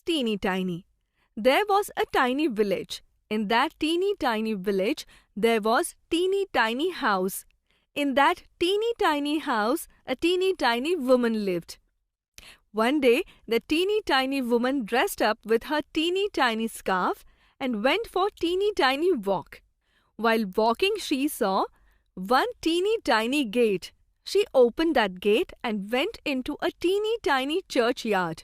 teeny tiny. There was a tiny village. In that teeny tiny village, there was teeny tiny house. In that teeny tiny house, a teeny tiny woman lived. One day, the teeny tiny woman dressed up with her teeny tiny scarf and went for teeny tiny walk. While walking, she saw one teeny tiny gate. She opened that gate and went into a teeny tiny churchyard.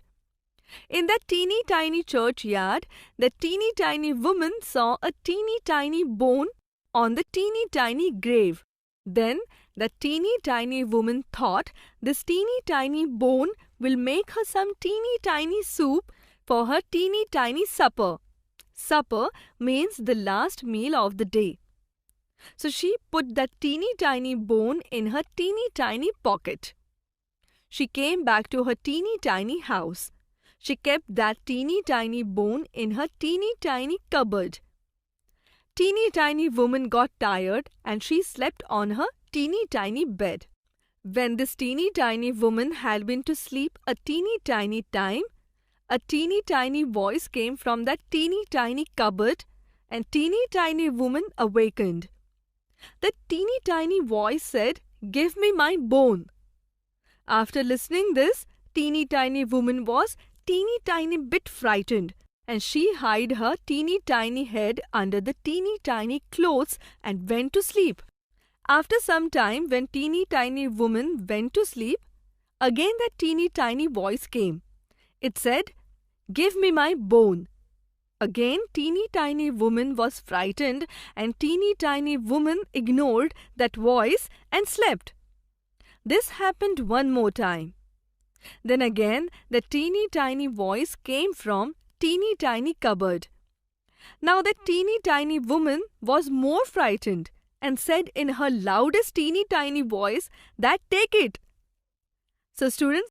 In that teeny tiny churchyard, the teeny tiny woman saw a teeny tiny bone on the teeny tiny grave. Then the teeny tiny woman thought this teeny tiny bone will make her some teeny tiny soup for her teeny tiny supper. Supper means the last meal of the day. So she put that teeny tiny bone in her teeny tiny pocket. She came back to her teeny tiny house. She kept that teeny tiny bone in her teeny tiny cupboard. Teeny tiny woman got tired and she slept on her teeny tiny bed. When this teeny tiny woman had been to sleep a teeny tiny time, a teeny tiny voice came from that teeny tiny cupboard and teeny tiny woman awakened. The teeny tiny voice said, "Give me my bone." After listening this, teeny tiny woman was teeny tiny bit frightened and she hid her teeny tiny head under the teeny tiny clothes and went to sleep. After some time, when teeny tiny woman went to sleep, again that teeny tiny voice came. It said, "Give me my bone." Again teeny tiny woman was frightened and teeny tiny woman ignored that voice and slept. This happened one more time. Then again the teeny tiny voice came from teeny tiny cupboard. Now the teeny tiny woman was more frightened and said in her loudest teeny tiny voice that "Take it." So students,